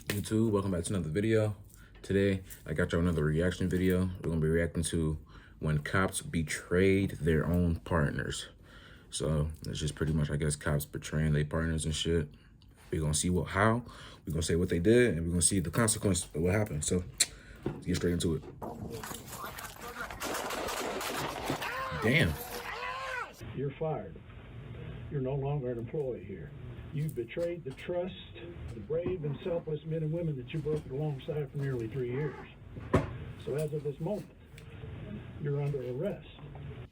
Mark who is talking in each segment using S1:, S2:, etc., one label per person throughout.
S1: YouTube, welcome back to another video. Today, I got y'all another reaction video. We're gonna be reacting to when cops betrayed their own partners. So it's just pretty much, I guess, cops betraying their partners and shit. We're gonna see how. We're gonna say what they did, and we're gonna see the consequence of what happened. So let's get straight into it. Damn.
S2: You're fired. You're no longer an employee here. You betrayed the trust of the brave and selfless men and women that you worked alongside for nearly 3 years. So as of this moment, you're under arrest.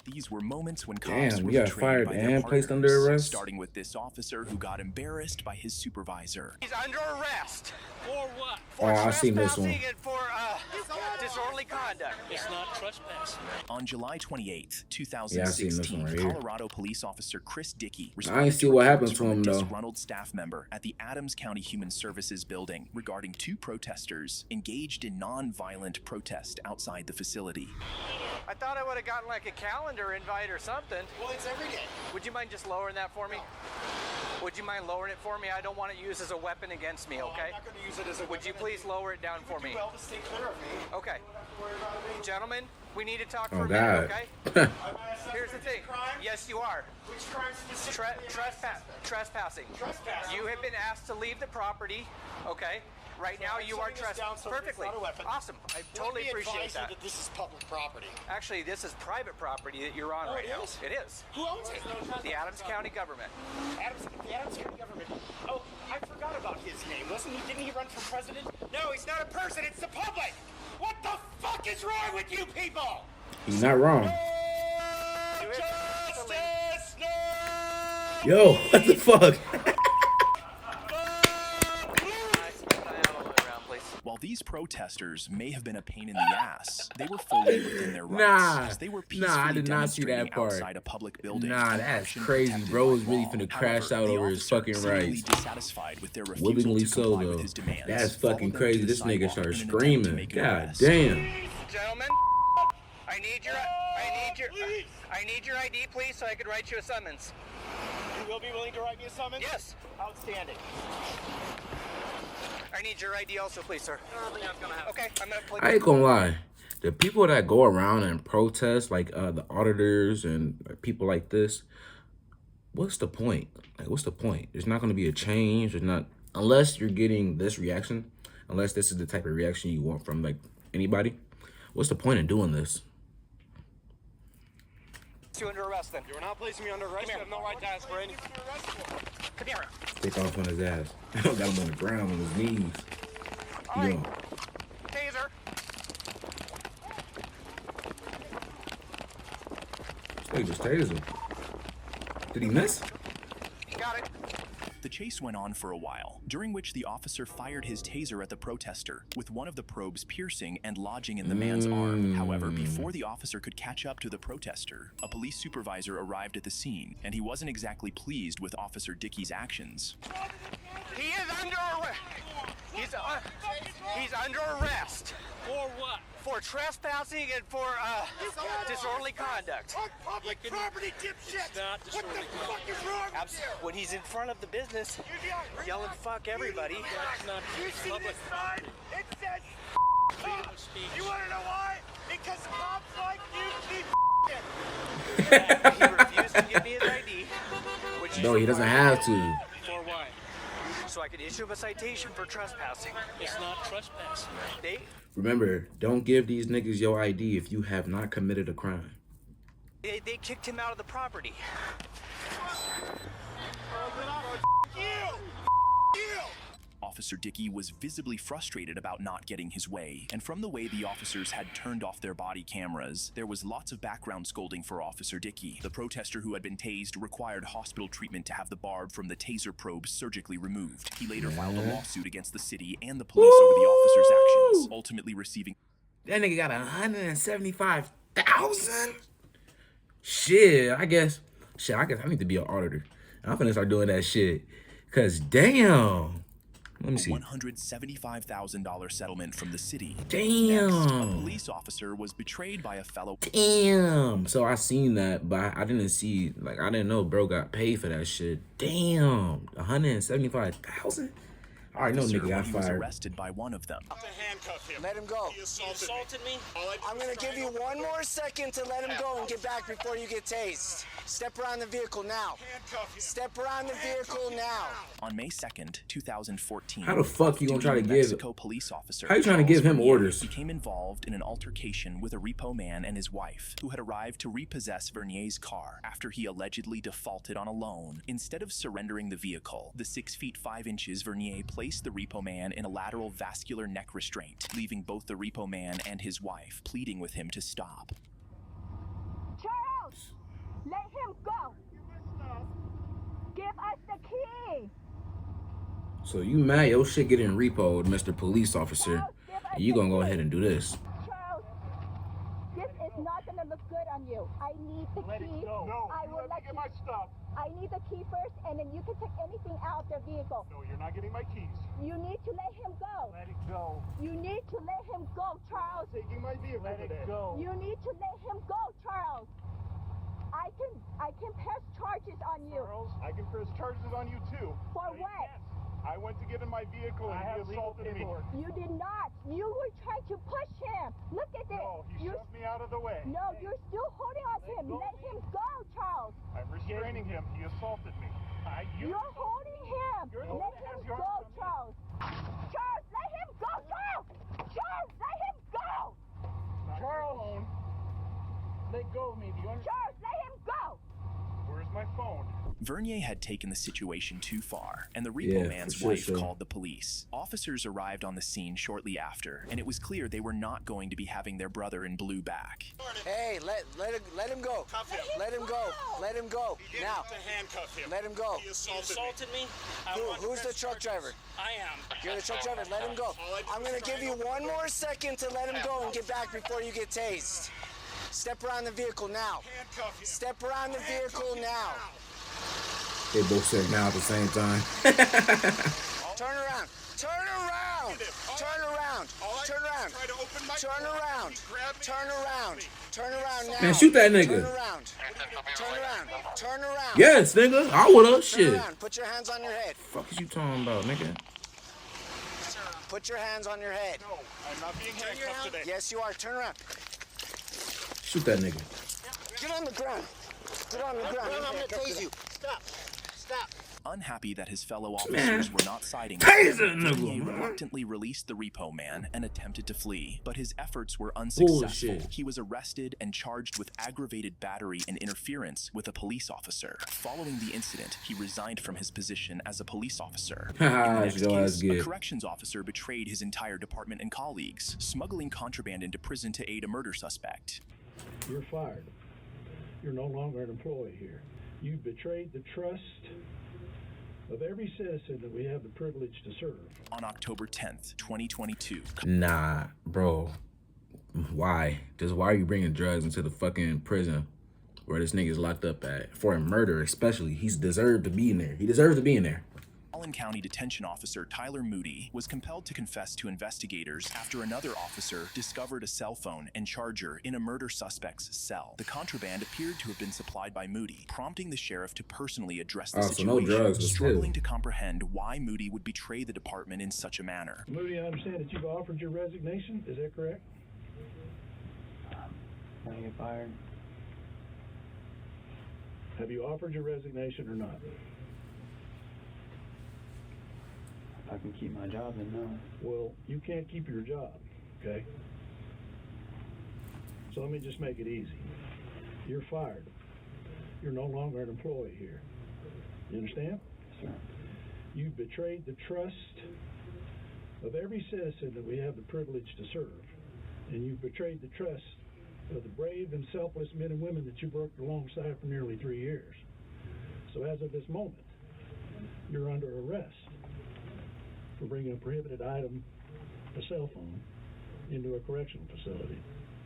S3: These were moments when cops were
S1: we got
S3: betrayed
S1: fired
S3: by their
S1: and placed
S3: partners,
S1: under arrest.
S3: starting with this officer who got embarrassed by his supervisor.
S4: He's under arrest.
S5: For what?
S1: Oh, I seen this one.
S4: And for disorderly conduct.
S5: It's not trespassing.
S3: On July 28th,
S1: Yeah, I seen this
S3: 2016,
S1: one right here.
S3: Colorado police officer Chris Dickey
S1: I ain't see what happened to
S3: from a
S1: him, though.
S3: disgruntled staff member at the Adams County Human Services building regarding two protesters engaged in non-violent protest outside the facility.
S4: I thought I would have gotten like a calendar invite or something.
S6: Well, it's every day.
S4: Would you mind just lowering that for me? Would you mind lowering it for me? I don't want it used as a weapon against me, okay?
S6: I'm not going to use it as a
S4: Would you
S6: weapon.
S4: please lower it down for me?
S6: Well, to stay clear of me.
S4: Okay. Gentlemen, we need to talk
S1: Oh,
S4: for a minute,
S1: God.
S4: okay?
S6: Am I a
S4: Here's the
S6: suspect
S4: thing.
S6: in crime?
S4: Yes, you are.
S6: Which crime specifically?
S4: Trespassing.
S6: Trespassing.
S4: You have been asked to leave the property, okay? Right now,
S6: I'm
S4: you are
S6: shutting this down so
S4: perfectly.
S6: it's not a weapon.
S4: Awesome. I totally
S6: Let me
S4: appreciate
S6: advise you
S4: that.
S6: this is public property.
S4: Actually, this is private property that you're on
S6: Oh,
S4: right
S6: it
S4: now.
S6: is?
S4: It is.
S6: Who owns it?
S4: The Adams County government.
S6: The Adams County government. Oh, I forgot about his name. Didn't he run for president? No, he's not a person. It's the public. What the fuck is wrong with you people?
S1: He's not wrong.
S4: Do it.
S6: Justice! No!
S1: Yo, what the fuck?
S3: While these protesters may have been a pain in the ass, they were fully within their rights.
S1: Nah,
S3: as they were
S1: I did not see that
S3: demonstrating
S1: part.
S3: outside a public building.
S1: Nah, that's crazy. Bro was really finna crash out over his fucking rights.
S3: Dissatisfied with their refusal
S1: Willingly
S3: to
S1: so,
S3: comply
S1: though.
S3: with his demands,
S1: That's fucking
S3: followed them to
S1: crazy.
S3: the
S1: This nigga
S3: sidewalk
S1: started
S3: in an attempt to
S1: screaming.
S3: make an
S1: God
S3: arrest.
S1: damn.
S4: Gentlemen, I need your ID, please, so I could write you a summons.
S6: You will be willing to write me a summons?
S4: Yes.
S6: Outstanding.
S4: I need your ID also, please, sir. Okay, I'm gonna play.
S1: I ain't gonna lie. The people that go around and protest, like the auditors and people like this, what's the point? Like, what's the point? There's not gonna be a change. There's not, unless you're getting this reaction, unless this is the type of reaction you want from like anybody. What's the point in doing this?
S4: You under arrest then.
S6: You're not placing me under arrest. You have no right to ask for anything.
S4: Come here.
S1: Take off on his ass. Got him on the ground on his knees.
S4: All right.
S1: Yo,
S4: Taser.
S1: they just tased him. Did he miss?
S4: Got it.
S3: The chase went on for a while, during which the officer fired his taser at the protester, with one of the probes piercing and lodging in the man's arm. However, before the officer could catch up to the protester, a police supervisor arrived at the scene, and he wasn't exactly pleased with Officer Dickey's actions.
S4: He is under arrest. He's under arrest
S5: For what?
S4: for trespassing and for disorderly conduct.
S6: On public property, dipshit!
S5: It's not
S6: What the
S5: disorderly
S6: fuck is wrong with you?
S4: When he's in front of the business, yelling "fuck everybody."
S5: That's not
S6: You see
S5: public
S6: this sign? It says
S5: freedom of speech.
S6: You want to know why? Because cops like you keep
S4: He refused to give me his ID, which
S1: No, he doesn't have to.
S5: For what?
S4: so I could issue him a citation for trespassing.
S5: It's not trespassing.
S1: Remember, don't give these niggas your ID if you have not committed a crime.
S4: They kicked him out of the property.
S3: Officer Dickey was visibly frustrated about not getting his way, and from the way the officers had turned off their body cameras, there was lots of background scolding for Officer Dickey. The protester who had been tased required hospital treatment to have the barb from the taser probe surgically removed. He later filed a lawsuit against the city and the police over the officer's actions, ultimately receiving...
S1: That nigga got 175,000. Shit, I guess I need to be an auditor. I'm finna start doing that shit. Cause damn. Let me see.
S3: $175,000 settlement from the city.
S1: Damn.
S3: Next, a police officer was betrayed by a fellow...
S1: Damn. So I seen that, but I didn't see, like, I didn't know bro got paid for that shit. Damn. 175,000. I already know
S3: officer
S1: nigga got
S3: when he was
S1: fired.
S3: arrested by one of them.
S6: To handcuff him.
S7: Let him go.
S6: He
S5: You
S6: assaulted
S5: assaulted me?
S7: I'm gonna give you one more second to let him go and get back before you get tased. Step around the vehicle now.
S6: Handcuff him.
S7: Step around the vehicle now.
S3: On May 2nd, 2014,
S1: How the fuck you gonna try to
S3: New
S1: give-
S3: Mexico police officer
S1: How you trying to give him
S3: Charles Vernier
S1: orders?
S3: became involved in an altercation with a repo man and his wife, who had arrived to repossess Vernier's car after he allegedly defaulted on a loan. Instead of surrendering the vehicle, the 6 feet 5 inches Vernier placed the repo man in a lateral vascular neck restraint, leaving both the repo man and his wife pleading with him to stop.
S8: Charles, let him go. Give us the key.
S1: So you mad your shit getting repoed, Mr. Police Officer, and you gonna go ahead and do this.
S8: Charles, this is not gonna look good on you. I need the key.
S2: No,
S8: I
S2: you
S8: will
S2: let
S8: let
S2: me get
S8: you.
S2: my stuff.
S8: I need the key first, and then you can take anything out of the vehicle.
S2: No, you're not getting my keys.
S8: You need to let him go.
S2: Let it go.
S8: You need to let him go, Charles.
S2: Taking my vehicle today. Go.
S8: You need to let him go, Charles. I can press charges on you.
S2: Charles, I can press charges on you too.
S8: For
S2: No, you
S8: what?
S2: can't. I went to get in my vehicle and he assaulted me.
S8: You did not. You were trying to push him. Look at this.
S2: No, he shoved me out of the way.
S8: No, you're still holding on to him. Let him go, Charles.
S2: I'm restraining him. He assaulted me.
S8: You're holding him.
S2: You're the
S8: Let
S2: one that
S8: him
S2: has your
S8: go,
S2: arms on me.
S8: Charles. Charles, let him go, Charles. Charles, let him go.
S2: Charles, let go of me. Do you understand?
S8: Charles, let him go.
S2: Where's my phone?
S3: Vernier had taken the situation too far, and the repo
S1: Yeah,
S3: man's
S1: for sure,
S3: wife
S1: sure.
S3: called the police. Officers arrived on the scene shortly after, and it was clear they were not going to be having their brother in blue back.
S7: Hey, let him go.
S6: Cuff him.
S7: Let him go. Let him go.
S6: You
S7: Now.
S6: to handcuff him.
S7: Let him go.
S6: He
S5: You
S6: assaulted me.
S5: assaulted me? I want to
S7: Who's the
S5: press
S7: truck
S5: charges.
S7: driver?
S5: I am.
S7: You're the truck driver. Let him go. I'm gonna give you one more second to let him go and get back before you get tased. Step around the vehicle now.
S6: Handcuff him.
S7: Step around the vehicle now.
S1: They both said now at the same time.
S7: Turn around. Turn around. Turn around. Turn around.
S6: Try to open my
S7: Turn
S6: door.
S7: around.
S6: He grabbed me.
S7: Turn around. Turn around now.
S1: Man, shoot that
S7: Turn
S1: nigga.
S7: around. Turn around. Turn around.
S1: Yes, nigga. I would've.
S7: Turn
S1: Shit.
S7: around. Put your hands on your head.
S1: Fuck is you talking about, nigga?
S7: Put your hands on your head.
S6: No, I'm not being handcuffed today.
S7: Yes, you are. Turn around.
S1: Shoot that nigga.
S7: Get on the ground. Get on the ground. I'm gonna tase you. Stop. Stop.
S3: Unhappy that his fellow officers were not siding with
S1: Taser
S3: him,
S1: nigga,
S3: Vernier
S1: man.
S3: reluctantly released the repo man and attempted to flee, but his efforts were unsuccessful.
S1: Bullshit.
S3: He was arrested and charged with aggravated battery and interference with a police officer. Following the incident, he resigned from his position as a police officer. In the
S1: Haha,
S3: next
S1: your ass
S3: case, a
S1: good.
S3: corrections officer betrayed his entire department and colleagues, smuggling contraband into prison to aid a murder suspect.
S2: You're fired. You're no longer an employee here. You betrayed the trust of every citizen that we have the privilege to serve.
S3: On October 10th, 2022,
S1: Nah, bro. Why? Just why are you bringing drugs into the fucking prison where this nigga's locked up at? For a murder, especially. He's deserved to be in there. He deserves to be in there.
S3: Allen County Detention Officer Tyler Moody was compelled to confess to investigators after another officer discovered a cell phone and charger in a murder suspect's cell. The contraband appeared to have been supplied by Moody, prompting the sheriff to personally address the
S1: Oh, so
S3: situation,
S1: no drugs, but
S3: struggling
S1: still.
S3: to comprehend why Moody would betray the department in such a manner.
S2: Moody, I understand that you've offered your resignation. Is that correct?
S9: Can I get fired?
S2: Have you offered your resignation or not?
S9: If I can keep my job, then no.
S2: Well, you can't keep your job, okay? So let me just make it easy. You're fired. You're no longer an employee here. You understand?
S9: Sir.
S2: You've betrayed the trust of every citizen that we have the privilege to serve. And you've betrayed the trust of the brave and selfless men and women that you worked alongside for nearly 3 years. So as of this moment, you're under arrest for bringing a prohibited item, a cell phone, into a correctional facility.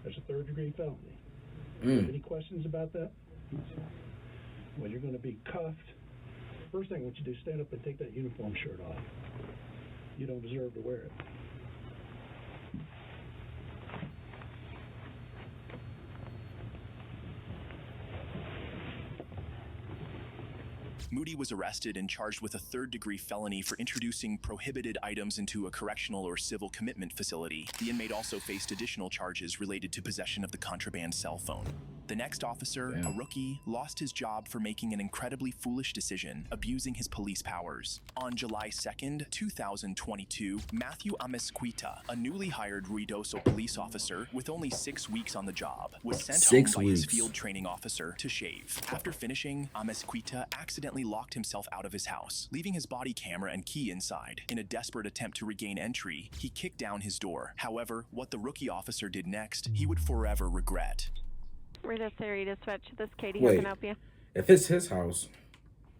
S2: That's a third-degree felony. Any questions about that?
S9: No, sir.
S2: Well, you're going to be cuffed. First thing I want you to do is stand up and take that uniform shirt off. You don't deserve to wear it.
S3: Moody was arrested and charged with a third-degree felony for introducing prohibited items into a correctional or civil commitment facility. The inmate also faced additional charges related to possession of the contraband cell phone. The next officer, a rookie, lost his job for making an incredibly foolish decision, abusing his police powers. On July 2nd, 2022, Matthew Amezquita, a newly hired Ruidoso police officer with only 6 weeks on the job, was sent home by his field training officer to shave. After finishing, Amezquita accidentally locked himself out of his house, leaving his body camera and key inside. In a desperate attempt to regain entry, he kicked down his door. However, what the rookie officer did next, he would forever regret.
S10: Rita Switch, this is Katie. How can I help you?
S1: If it's his house.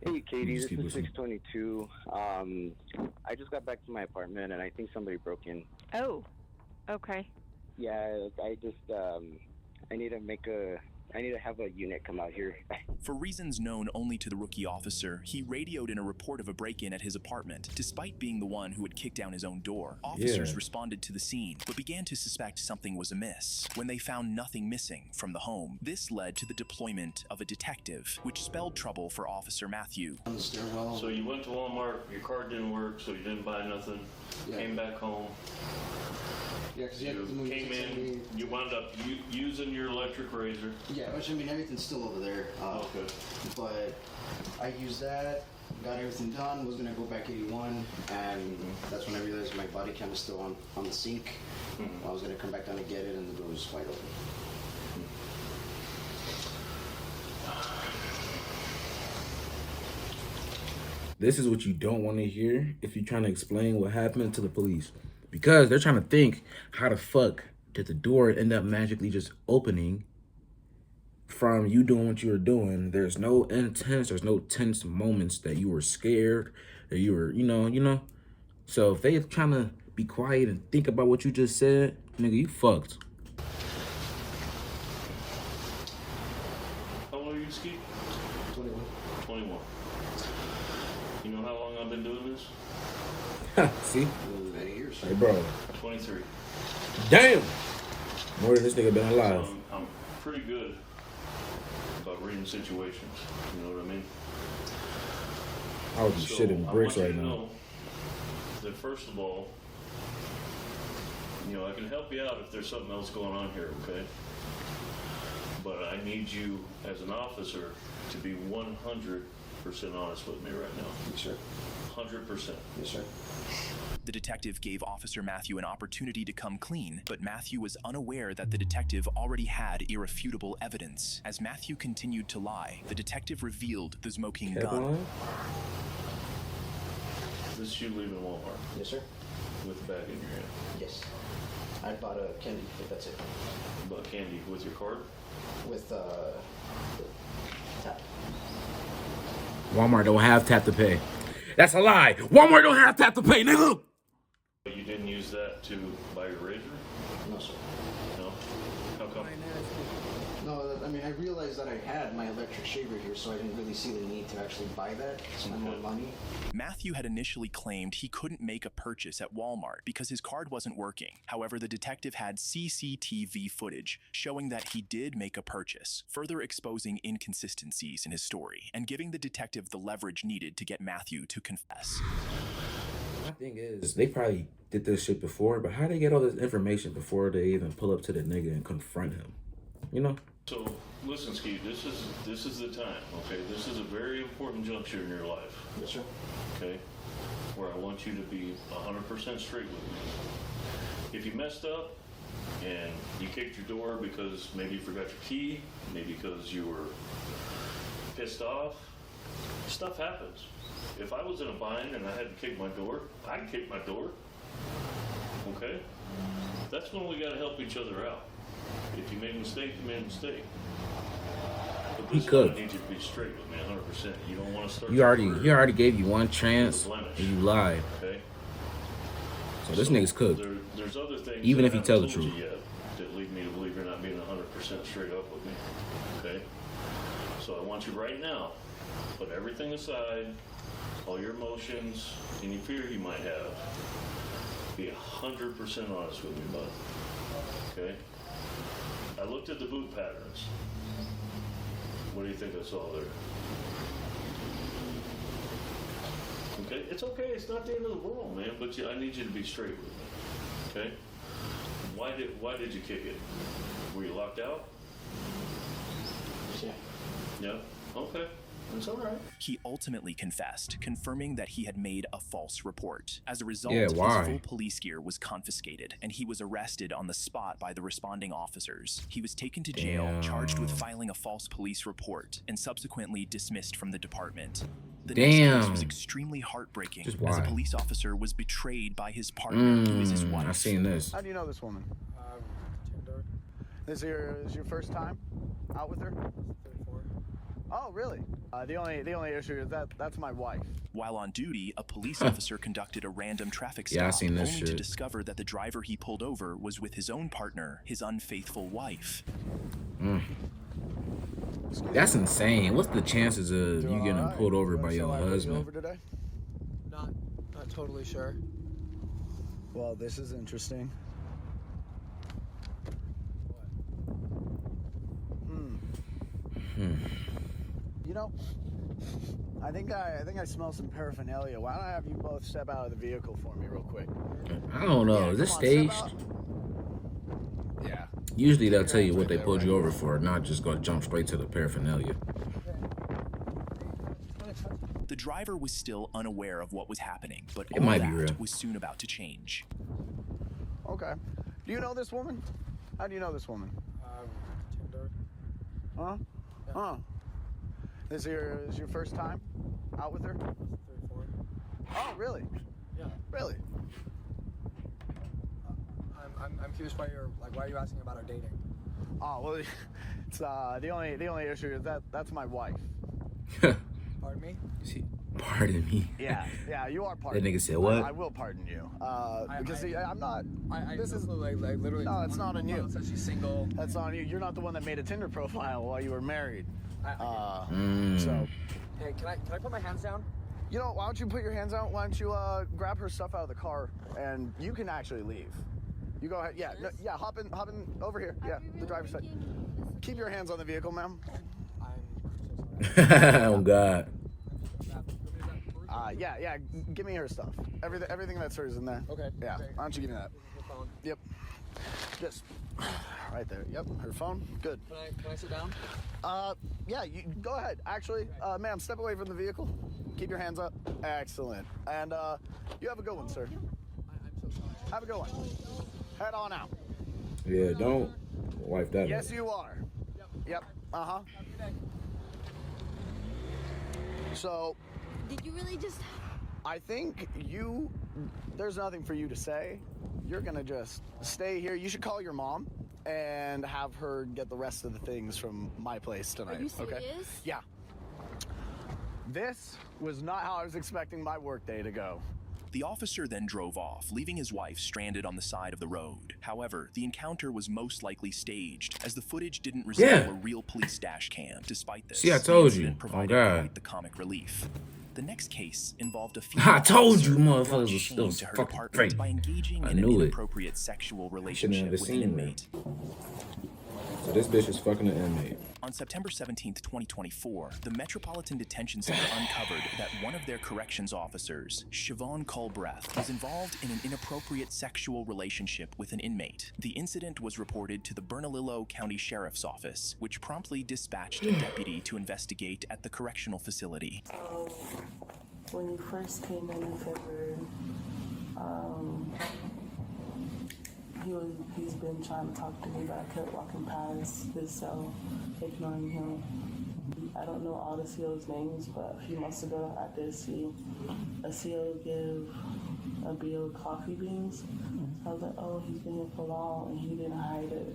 S11: Hey, Katie, this is 622. I just got back to my apartment, and I think somebody broke in.
S10: Oh, okay.
S11: Yeah, I just, I need to have a unit come out here.
S3: For reasons known only to the rookie officer, he radioed in a report of a break-in at his apartment. Despite being the one who had kicked down his own door, officers responded to the scene, but began to suspect something was amiss when they found nothing missing from the home. This led to the deployment of a detective, which spelled trouble for Officer Matthew.
S12: On the stairwell. So you went to Walmart, your card didn't work, so you didn't buy nothing, came back home.
S9: Yeah, because
S12: you came in, you wound up using your electric razor.
S9: Yeah, which I mean, everything's still over there.
S12: Okay.
S9: But I used that, got everything done, was gonna go back 81, and that's when I realized my body cam was still on the sink. I was gonna come back down to get it, and the door was wide open.
S1: This is what you don't want to hear if you're trying to explain what happened to the police. Because they're trying to think, how the fuck did the door end up magically just opening from you doing what you were doing? There's no there's no tense moments that you were scared, that you were, you know. So if they're trying to be quiet and think about what you just said, nigga, you fucked.
S12: How old are you, Ski?
S9: 21.
S12: 21. You know how long I've been doing this?
S1: See?
S9: Many years.
S1: Hey, bro.
S12: 23.
S1: Damn! More than this nigga been alive.
S12: So I'm pretty good about reading situations. You know what I mean?
S1: I would be shitting bricks right now.
S12: Know that first of all, you know, I can help you out if there's something else going on here, okay? But I need you as an officer to be 100% honest with me right now.
S9: Yes, sir.
S12: 100%.
S9: Yes, sir.
S3: The detective gave Officer Matthew an opportunity to come clean, but Matthew was unaware that the detective already had irrefutable evidence. As Matthew continued to lie, the detective revealed the smoking gun.
S12: This is you leaving Walmart?
S9: Yes, sir.
S12: With the bag in your hand?
S9: Yes. I bought a candy, but that's it.
S12: You bought candy with your card?
S9: With tap.
S1: Walmart don't have tap to pay. That's a lie. Walmart don't have tap to pay, nigga.
S12: But you didn't use that to buy your razor?
S9: No, sir.
S12: No? How come?
S9: No, I mean, I realized that I had my electric shaver here, so I didn't really see the need to actually buy that. Spend more money.
S3: Matthew had initially claimed he couldn't make a purchase at Walmart because his card wasn't working. However, the detective had CCTV footage showing that he did make a purchase, further exposing inconsistencies in his story and giving the detective the leverage needed to get Matthew to confess.
S1: My thing is, they probably did this shit before, but how they get all this information before they even pull up to the nigga and confront him? You know?
S12: So, listen, Ski, this is the time, okay? This is a very important juncture in your life.
S9: Yes, sir.
S12: Okay? Where I want you to be 100% straight with me. If you messed up and you kicked your door because maybe you forgot your key, maybe because you were pissed off, stuff happens. If I was in a bind and I had to kick my door, I'd kick my door. Okay? That's when we gotta help each other out. If you made a mistake, you made a mistake. But this one, I need you to be straight with me 100%. You don't want to start.
S1: He already gave you one chance and you lied.
S12: Okay.
S1: So this nigga's cooked.
S12: There's other things.
S1: Even if he tells the
S12: told
S1: truth.
S12: you yet that lead me to believe you're not being 100% straight up with me. Okay. So I want you right now, put everything aside, all your emotions, any fear you might have. Be 100% honest with me, bud. Okay. I looked at the boot patterns. What do you think I saw there? Okay? It's okay. It's not the end of the world, man. But I need you to be straight with me. Okay? Why did you kick it? Were you locked out?
S9: Yeah.
S12: Yeah? Okay. That's all right.
S3: He ultimately confessed, confirming that he had made a false report. As a result,
S1: Yeah, why?
S3: his full police gear was confiscated, and he was arrested on the spot by the responding officers. He was taken to jail, charged with filing a false police report, and subsequently dismissed from the department. The next case was extremely heartbreaking, as a police officer was betrayed by his partner, who is his wife.
S1: I've seen this.
S13: How do you know this woman? This is your first time out with her? Oh, really? The only issue is that's my wife.
S3: While on duty, a police officer conducted a random traffic stop,
S1: Yeah, I seen this
S3: only
S1: shit.
S3: to discover that the driver he pulled over was with his own partner, his unfaithful wife.
S1: That's insane. What's the chances of you getting pulled over by your husband?
S13: Over today?
S14: Not totally sure.
S13: Well, this is interesting. You know, I think I smell some paraphernalia. Why don't I have you both step out of the vehicle for me real quick?
S1: I don't know.
S13: Yeah,
S1: Is this
S13: come on, step
S1: staged?
S13: out. Yeah.
S1: Usually they'll tell you what they pulled you over for, not just go jump straight to the paraphernalia.
S3: The driver was still unaware of what was happening, but
S1: It
S3: all
S1: might be
S3: that
S1: real.
S3: was soon about to change.
S13: Okay. Do you know this woman? How do you know this woman? Huh? Huh? This is your first time out with her?
S14: 3, 4.
S13: Oh, really?
S14: Yeah.
S13: Really?
S14: I'm curious why are you asking about our dating?
S13: Oh, well, it's the only issue is that's my wife.
S14: Pardon me?
S1: Pardon me.
S13: Yeah, you are pardoned.
S1: That nigga said what?
S13: I will pardon you. Because I'm not. This is
S14: like literally.
S13: No, it's not on you.
S14: Says she's single.
S13: That's on you. You're not the one that made a Tinder profile while you were married. So.
S14: Hey, can I put my hands down?
S13: You know, why don't you put your hands out? Why don't you grab her stuff out of the car and you can actually leave. You go ahead. Yeah, no, yeah. Hop in over here. Yeah, the driver's side. Keep your hands on the vehicle, ma'am.
S1: Oh God.
S13: Yeah. Give me her stuff. Everything that's hers in there.
S14: Okay.
S13: Yeah.
S14: Okay.
S13: Why don't you give me that?
S14: Her phone.
S13: Yep. Just right there. Yep. Her phone. Good.
S14: Can I sit down?
S13: Yeah. You go ahead. Actually, ma'am, step away from the vehicle. Keep your hands up. Excellent. And you have a good one, sir.
S14: I'm so sorry.
S13: Have a good one. Head on out.
S1: Yeah, don't wipe that
S13: Yes,
S1: up.
S13: you are. Yep. Uh-huh. So,
S8: Did you really just...
S13: I think there's nothing for you to say. You're gonna just stay here. You should call your mom and have her get the rest of the things from my place tonight.
S8: Are you
S13: Okay?
S8: serious?
S13: Yeah. This was not how I was expecting my workday to go.
S3: The officer then drove off, leaving his wife stranded on the side of the road. However, the encounter was most likely staged, as the footage didn't resemble a real police dash cam. Despite this,
S1: See, I
S3: the
S1: told
S3: incident
S1: you. Oh,
S3: provided
S1: God.
S3: quite the comic relief. The next case involved a female
S1: I told
S3: officer
S1: you,
S3: who
S1: motherfuckers
S3: brought
S1: was
S3: shame
S1: still
S3: to her
S1: fucking
S3: department
S1: fake.
S3: by engaging
S1: I
S3: in an
S1: knew it.
S3: inappropriate sexual
S1: Shouldn't
S3: relationship
S1: have
S3: with an
S1: seen her.
S3: inmate.
S1: So this bitch is fucking an inmate.
S3: On September 17th, 2024, the Metropolitan Detention Center uncovered that one of their corrections officers, Siobhan Culbreth, was involved in an inappropriate sexual relationship with an inmate. The incident was reported to the Bernalillo County Sheriff's Office, which promptly dispatched a deputy to investigate at the correctional facility.
S15: When you first came in February, he's been trying to talk to me, but I kept walking past his cell, ignoring him. I don't know all the CO's names, but a few months ago, I did see a CO give a bill coffee beans. I was like, oh, he's been here for long, and he didn't hide it.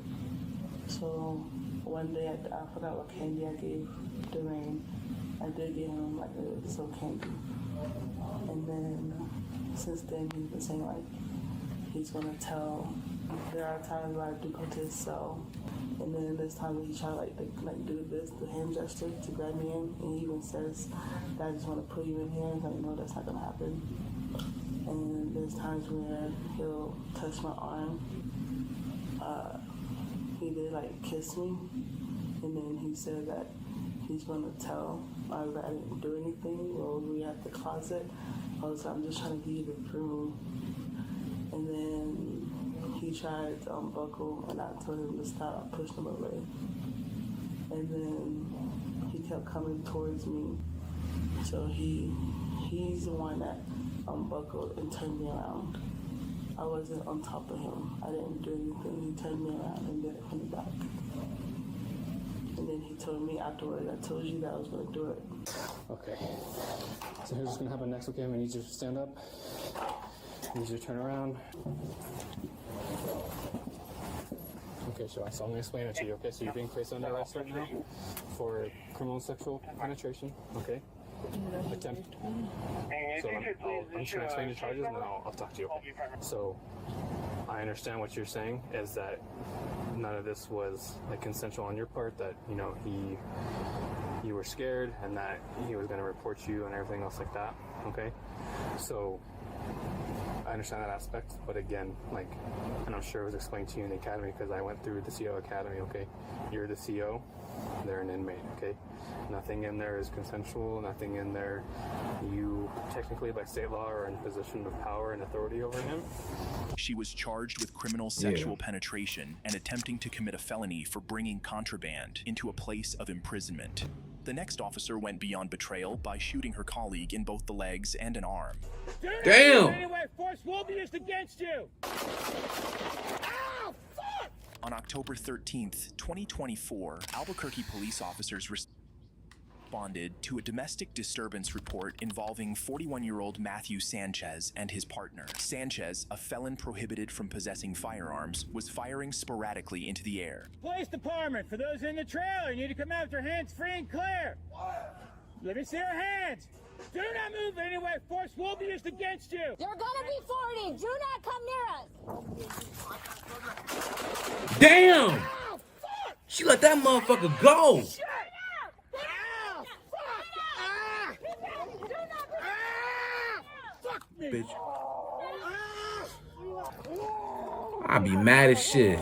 S15: So one day, I forgot what candy I gave Dwayne. I did give him like a so candy. And then since then, he's been saying like, he's gonna tell. There are times where I do go to his cell, and then there's times where he try like do this, the hand gesture to grab me in, and he even says that I just want to put you in here. I'm like, no, that's not gonna happen. And there's times where he'll touch my arm. He did like kiss me, and then he said that he's gonna tell either I didn't do anything or we at the closet. I was like, I'm just trying to give you the room. And then he tried to unbuckle and I told him to stop. I pushed him away. And then he kept coming towards me. So he's the one that unbuckled and turned me around. I wasn't on top of him. I didn't do anything. He turned me around and did it from the back. And then he told me afterwards, I told you that I was going to do it.
S16: Okay. So here's what's going to happen next, okay? I'm going to need you to stand up. I need you to turn around. Okay, so I'm going to explain it to you, okay? So you're being placed under arrest right now for criminal sexual penetration, okay? Attempt. So I'm just going to explain the charges and then I'll talk to you. So I understand what you're saying is that none of this was like consensual on your part, that, you know, you were scared and that he was going to report you and everything else like that, okay? So I understand that aspect, but again, like, and I'm sure it was explained to you in the academy because I went through the CO academy, okay? You're the CO, they're an inmate, okay? Nothing in there is consensual, nothing in there you technically by state law are in position of power and authority over him.
S3: She was charged with criminal sexual penetration and attempting to commit a felony for bringing contraband into a place of imprisonment. The next officer went beyond betrayal by shooting her colleague in both the legs and an arm.
S6: Damn! Anyway, force will be used against you! Ow! Fuck!
S3: On October 13th, 2024, Albuquerque police officers responded to a domestic disturbance report involving 41-year-old Matthew Sanchez and his partner. Sanchez, a felon prohibited from possessing firearms, was firing sporadically into the air.
S6: Police department, for those in the trailer, you need to come out with your hands free and clear. Let me see your hands. Do not move anyway. Force will be used against you.
S8: You're gonna be 40. Do not come near us.
S1: Damn!
S6: Ow, fuck!
S1: She let that motherfucker go.
S6: Shut up! Ow, fuck! Ah! Fuck me!
S1: Bitch. I be mad as shit.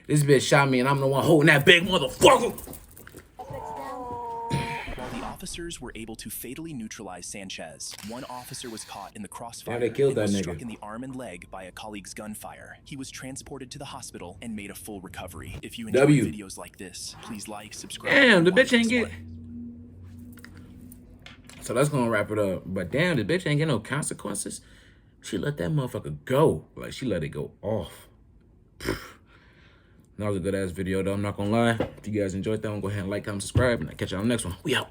S1: This bitch shot me and I'm the one holding that big motherfucker.
S3: While the officers were able to fatally neutralize Sanchez, one officer was caught in the crossfire.
S1: Yeah, they killed
S3: and
S1: that
S3: was
S1: nigga.
S3: struck in the arm and leg by a colleague's gunfire. He was transported to the hospital and made a full recovery. If you enjoy videos like this, please like, subscribe.
S1: Damn, the bitch ain't get. So that's gonna wrap it up. But damn, the bitch ain't get no consequences. She let that motherfucker go. Like, she let it go off. That was a good ass video though, I'm not gonna lie. If you guys enjoyed that one, go ahead and like, comment, subscribe, and I'll catch y'all on the next one. We out.